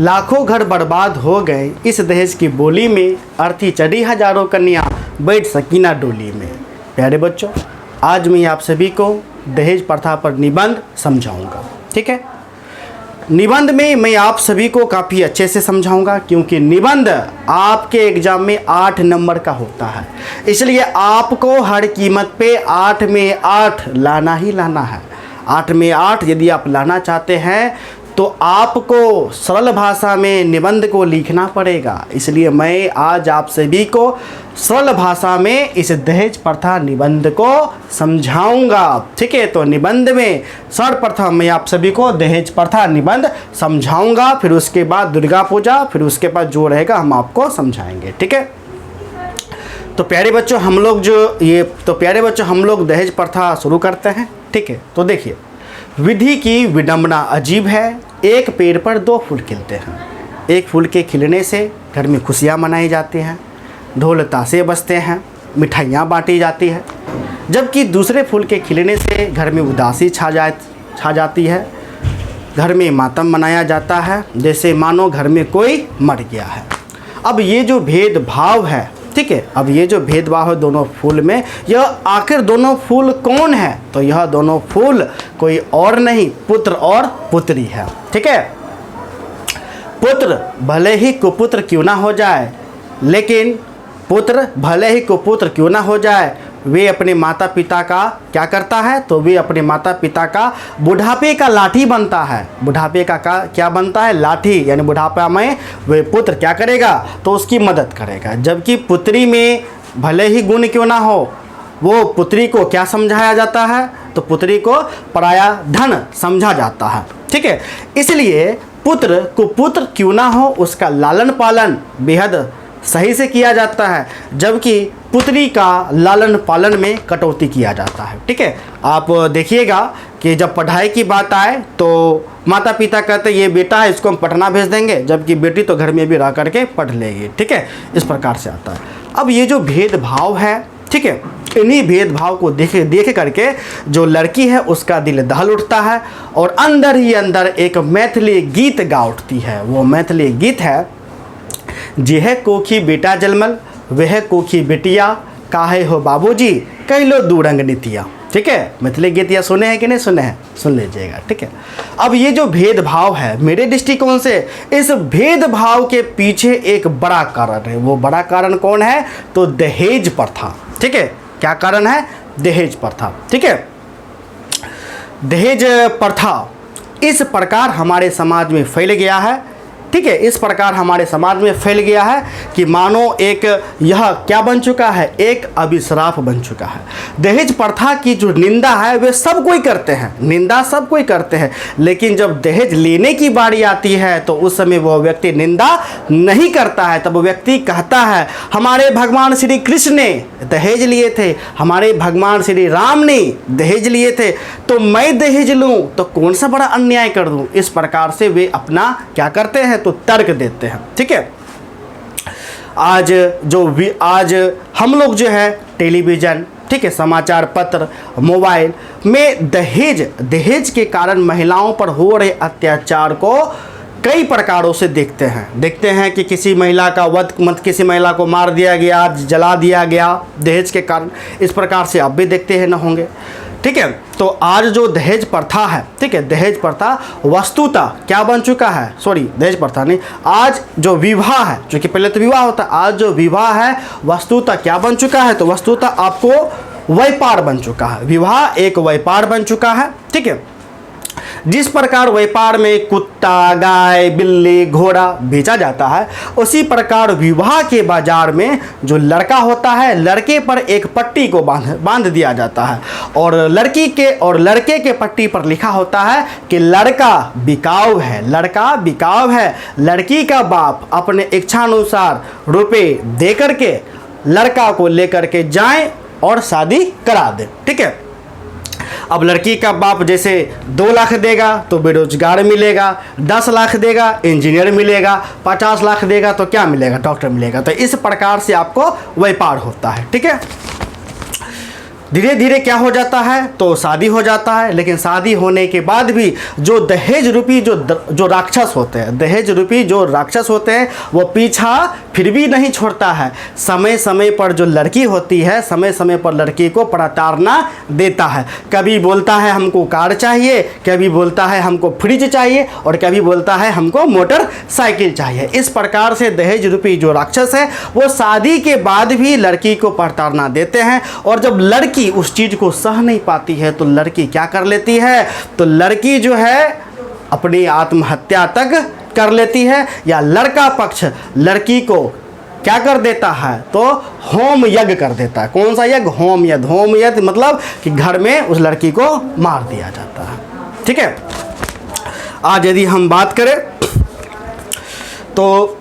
लाखों घर बर्बाद हो गए इस दहेज की बोली में, अर्थी चढ़ी हजारों कन्या बैठ सकी ना डोली में। प्यारे बच्चों, आज मैं आप सभी को दहेज प्रथा पर निबंध समझाऊंगा। ठीक है, निबंध में मैं आप सभी को काफ़ी अच्छे से समझाऊंगा, क्योंकि निबंध आपके एग्जाम में 8 नंबर का होता है। इसलिए आपको हर कीमत पे 8 में 8 लाना ही लाना है। 8 में 8 यदि आप लाना चाहते हैं तो आपको सरल भाषा में निबंध को लिखना पड़ेगा। इसलिए मैं आज आप सभी को सरल भाषा में इस दहेज प्रथा निबंध को समझाऊंगा। ठीक है, तो निबंध में सर्वप्रथम मैं आप सभी को दहेज प्रथा निबंध समझाऊंगा, फिर उसके बाद दुर्गा पूजा, फिर उसके बाद जो रहेगा हम आपको समझाएंगे। ठीक है, तो प्यारे बच्चों हम लोग दहेज प्रथा शुरू करते हैं। ठीक है, तो देखिए, विधि की विडंबना अजीब है, एक पेड़ पर 2 फूल खिलते हैं। एक फूल के खिलने से घर में खुशियाँ मनाई जाती हैं, ढोल ताशे बजते हैं, मिठाइयाँ बांटी जाती है, जबकि दूसरे फूल के खिलने से घर में उदासी छा जाती है, घर में मातम मनाया जाता है, जैसे मानो घर में कोई मर गया है। अब ये जो भेदभाव है, ठीक है, अब ये जो भेदभाव है दोनों फूल में, यह आखिर दोनों फूल कौन है? तो यह दोनों फूल कोई और नहीं, पुत्र और पुत्री है। ठीक है, पुत्र भले ही कुपुत्र क्यों ना हो जाए, लेकिन पुत्र भले ही कुपुत्र क्यों ना हो जाए, वे अपने माता पिता का क्या करता है? तो वे अपने माता पिता का बुढ़ापे का लाठी बनता है। बुढ़ापे का क्या बनता है? लाठी। यानी बुढ़ापा में वे पुत्र क्या करेगा? तो उसकी मदद करेगा। जबकि पुत्री में भले ही गुण क्यों ना हो, वो पुत्री को क्या समझाया जाता है? तो पुत्री को पराया धन समझा जाता है। ठीक है, इसलिए पुत्र कुपुत्र क्यों ना हो, उसका लालन पालन बेहद सही से किया जाता है, जबकि पुत्री का लालन पालन में कटौती किया जाता है। ठीक है, आप देखिएगा कि जब पढ़ाई की बात आए तो माता पिता कहते ये बेटा है, इसको हम पटना भेज देंगे, जबकि बेटी तो घर में भी रह करके पढ़ लेगी। ठीक है, इस प्रकार से आता है। अब ये जो भेदभाव है, ठीक है, इन्हीं भेदभाव को देख करके जो लड़की है उसका दिल दहल उठता है और अंदर ही अंदर एक मैथिली गीत गा उठती है। वो मैथिली गीत है, जेह कोखी बेटा जलमल वह कोखी बेटिया, काहे हो बाबूजी कह लो दूरंग नीतिया। ठीक है, मैथिली गीत या सुने हैं कि नहीं सुने हैं? सुन लीजिएगा। ठीक है, अब ये जो भेदभाव है, मेरे दृष्टिकोण से इस भेदभाव के पीछे एक बड़ा कारण है। वो बड़ा कारण कौन है? तो दहेज प्रथा। ठीक है, क्या कारण है? दहेज प्रथा। ठीक है, दहेज प्रथा इस प्रकार हमारे समाज में फैल गया है। ठीक है, इस प्रकार हमारे समाज में फैल गया है कि मानो एक यह क्या बन चुका है? एक अभिश्राप बन चुका है। दहेज प्रथा की जो निंदा है वे सब कोई करते हैं, निंदा सब कोई करते हैं, लेकिन जब दहेज लेने की बारी आती है तो उस समय वह व्यक्ति निंदा नहीं करता है। तब व्यक्ति कहता है हमारे भगवान श्री कृष्ण ने दहेज लिए थे, हमारे भगवान श्री राम ने दहेज लिए थे, तो मैं दहेज लूँ तो कौन सा बड़ा अन्याय कर दूँ। इस प्रकार से वे अपना क्या करते हैं? तो तर्क देते हैं। ठीक है, आज हम लोग जो है टेलीविज़न, ठीक है, समाचार पत्र, मोबाइल में दहेज के कारण महिलाओं पर हो रहे अत्याचार को कई प्रकारों से देखते हैं कि किसी महिला का किसी महिला को मार दिया गया, जला दिया गया दहेज के कारण। इस प्रकार से आप भी देखते हैं ना होंगे। ठीक है, तो आज जो दहेज प्रथा है, ठीक है, दहेज प्रथा वस्तुतः क्या बन चुका है? दहेज प्रथा नहीं, आज जो विवाह है, जो कि पहले तो विवाह होता, आज जो विवाह है वस्तुतः क्या बन चुका है? तो वस्तुतः आपको व्यापार बन चुका है। विवाह एक व्यापार बन चुका है। ठीक है, जिस प्रकार व्यापार में कुत्ता, गाय, बिल्ली, घोड़ा बेचा जाता है, उसी प्रकार विवाह के बाजार में जो लड़का होता है, लड़के पर एक पट्टी को बांध दिया जाता है और लड़के के पट्टी पर लिखा होता है कि लड़का बिकाऊ है, लड़का बिकाऊ है। लड़की का बाप अपने इच्छानुसार रुपए दे करके लड़का को लेकर के जाए और शादी करा दे। ठीक है, अब लड़की का बाप जैसे 2 लाख देगा तो बेरोजगार मिलेगा, 10 लाख देगा इंजीनियर मिलेगा, 50 लाख देगा तो क्या मिलेगा? डॉक्टर मिलेगा। तो इस प्रकार से आपको व्यापार होता है। ठीक है, धीरे धीरे क्या हो जाता है, तो शादी हो जाता है। लेकिन शादी होने के बाद भी जो दहेज रूपी जो राक्षस होते हैं, दहेज रूपी जो राक्षस होते हैं, वो पीछा फिर भी नहीं छोड़ता है। समय समय पर जो लड़की होती है, समय समय पर लड़की को प्रताड़ना देता है। कभी बोलता है हमको कार चाहिए, कभी बोलता है हमको फ्रिज चाहिए, और कभी बोलता है हमको मोटरसाइकिल चाहिए। इस प्रकार से दहेज रूपी जो राक्षस है वो शादी के बाद भी लड़की को प्रताड़ना देते हैं। और जब लड़की उस चीज को सह नहीं पाती है तो लड़की क्या कर लेती है, तो लड़की जो है अपनी आत्महत्या तक कर लेती है, या लड़का पक्ष लड़की को क्या कर देता है, तो होम यज्ञ कर देता है। कौन सा यज्ञ? होम यज्ञ। होम यज्ञ मतलब कि घर में उस लड़की को मार दिया जाता है। ठीक है, आज यदि हम बात करें तो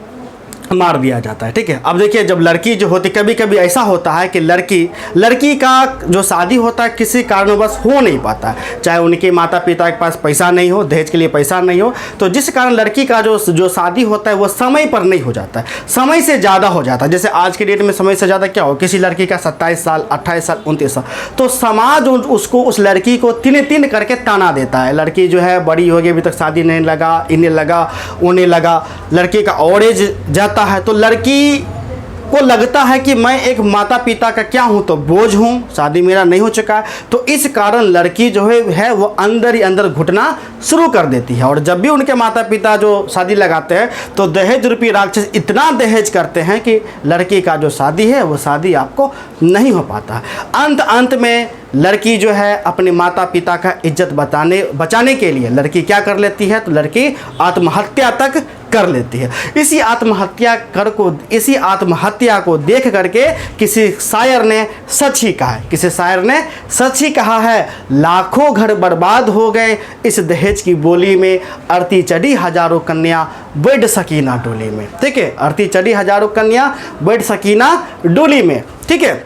मार दिया जाता है। ठीक है, अब देखिए जब लड़की जो होती, कभी कभी ऐसा होता है कि लड़की का जो शादी होता है किसी कारणवश हो नहीं पाता है, चाहे उनके माता पिता के पास पैसा नहीं हो, दहेज के लिए पैसा नहीं हो, तो जिस कारण लड़की का जो शादी होता है वो समय पर नहीं हो जाता है, समय से ज़्यादा हो जाता है। जैसे आज के डेट में समय से ज़्यादा क्या हो, किसी लड़की का 27 साल, 28 साल, 29 साल, तो समाज उसको, उस लड़की को तीन करके ताना देता है। लड़की जो है बड़ी होगी, अभी तक शादी नहीं लगा, इन्हें लगा, उन्हें लगा, लड़की का और एज जाता है, तो लड़की को लगता है कि मैं एक माता पिता का क्या हूं, तो बोझ हूं, शादी मेरा नहीं हो चुका है। तो इस कारण लड़की जो है वो अंदर ही अंदर घुटना शुरू कर देती है। और जब भी उनके माता पिता जो शादी लगाते हैं तो दहेज रूपी राक्षस इतना दहेज करते हैं कि लड़की का जो शादी है वो शादी आपको नहीं हो पाता। अंत में लड़की जो है अपने माता पिता का इज्जत बचाने के लिए लड़की क्या कर लेती है, तो लड़की आत्महत्या तक कर लेती है। इसी आत्महत्या को देख करके किसी शायर ने सच ही कहा है, लाखों घर बर्बाद हो गए इस दहेज की बोली में, आरती चढ़ी हजारों कन्या बैठ सकीना डोली में। ठीक है, आरती चढ़ी हजारों कन्या बैठ सकीना डोली में। ठीक है,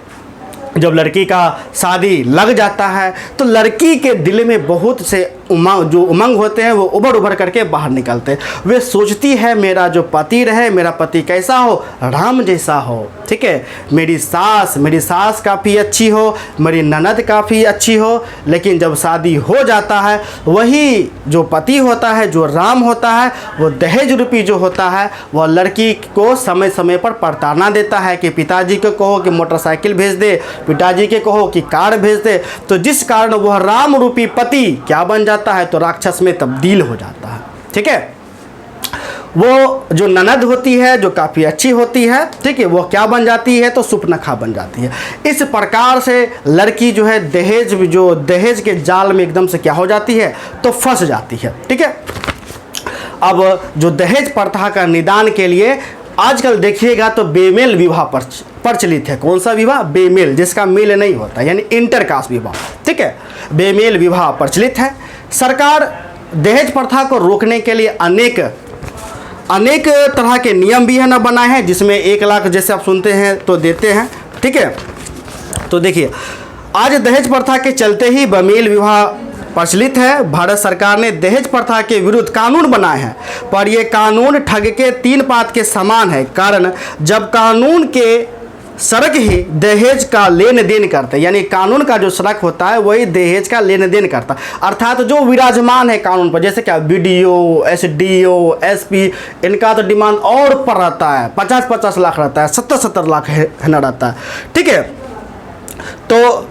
जब लड़की का शादी लग जाता है तो लड़की के दिल में बहुत से उमंग होते हैं, वो उभर करके बाहर निकलते हैं। वे सोचती है मेरा जो पति रहे, मेरा पति कैसा हो, राम जैसा हो। ठीक है, मेरी सास काफ़ी अच्छी हो, मेरी ननद काफ़ी अच्छी हो। लेकिन जब शादी हो जाता है, वही जो पति होता है, जो राम होता है, वो दहेज रूपी जो होता है, वह लड़की को समय समय पर प्रताड़ना देता है कि पिताजी को कहो कि मोटरसाइकिल भेज दे, पिताजी के कहो कि कार भेज दे। तो जिस कारण वह राम रूपी पति क्या बन जाता है, तो राक्षस में तब्दील हो जाता है। ठीक है, वो जो ननद होती है जो काफ़ी अच्छी होती है, ठीक है, वो क्या बन जाती है, तो सुपनखा बन जाती है। इस प्रकार से लड़की जो है दहेज के जाल में एकदम से क्या हो जाती है, तो फंस जाती है। ठीक है, अब जो दहेज प्रथा का निदान के लिए आजकल देखिएगा तो बेमेल विवाह प्रचलित है। कौन सा विवाह? बेमेल, जिसका मेल नहीं होता, यानी इंटरकास्ट विवाह। ठीक है, बेमेल विवाह प्रचलित है। सरकार दहेज प्रथा को रोकने के लिए अनेक तरह के नियम भी है ना बनाए हैं, जिसमें 1 लाख जैसे आप सुनते हैं तो देते हैं। ठीक है, तो देखिए आज दहेज प्रथा के चलते ही बेमेल विवाह प्रचलित है। भारत सरकार ने दहेज प्रथा के विरुद्ध कानून बनाए हैं, पर यह कानून ठग के 3 पात के समान है। कारण जब कानून के सड़क ही दहेज का लेन देन करते हैं, यानी कानून का जो सड़क होता है वही दहेज का लेन देन करता है। अर्थात जो विराजमान है कानून पर, जैसे क्या BDO, SDO, SP, इनका तो डिमांड और पर रहता है, 50-50 लाख रहता है, 70-70 लाख है ना रहता है। ठीक है, तो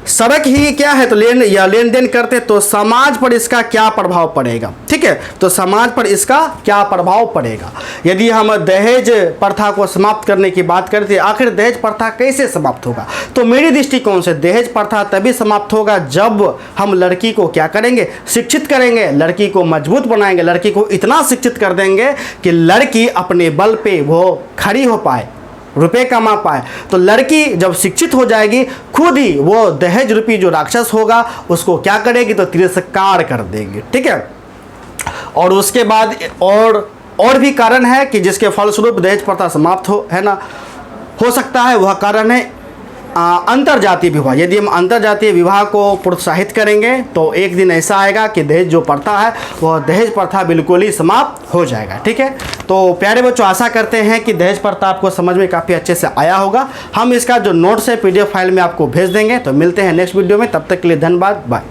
सड़क ही क्या है, तो लेन देन करते, तो समाज पर इसका क्या प्रभाव पड़ेगा। ठीक है, तो समाज पर इसका क्या प्रभाव पड़ेगा। यदि हम दहेज प्रथा को समाप्त करने की बात करते हैं, आखिर दहेज प्रथा कैसे समाप्त होगा, तो मेरी दृष्टिकोण से दहेज प्रथा तभी समाप्त होगा जब हम लड़की को क्या करेंगे, शिक्षित करेंगे, लड़की को मजबूत बनाएंगे, लड़की को इतना शिक्षित कर देंगे कि लड़की अपने बल पे वो खड़ी हो पाए, रुपए कमा पाए। तो लड़की जब शिक्षित हो जाएगी, खुद ही वो दहेज रूपी जो राक्षस होगा उसको क्या करेगी, तो तिरस्कार कर देगी। ठीक है, और उसके बाद और भी कारण है कि जिसके फलस्वरूप दहेज प्रथा समाप्त हो सकता है। वह कारण है अंतरजातीय विवाह, यदि हम अंतरजातीय विवाह को प्रोत्साहित करेंगे तो एक दिन ऐसा आएगा कि दहेज जो प्रथा है वह दहेज प्रथा बिल्कुल ही समाप्त हो जाएगा। ठीक है, तो प्यारे बच्चों आशा करते हैं कि दहेज प्रथा आपको समझ में काफ़ी अच्छे से आया होगा। हम इसका जो नोट्स है PDF फाइल में आपको भेज देंगे। तो मिलते हैं नेक्स्ट वीडियो में, तब तक के लिए धन्यवाद, बाय।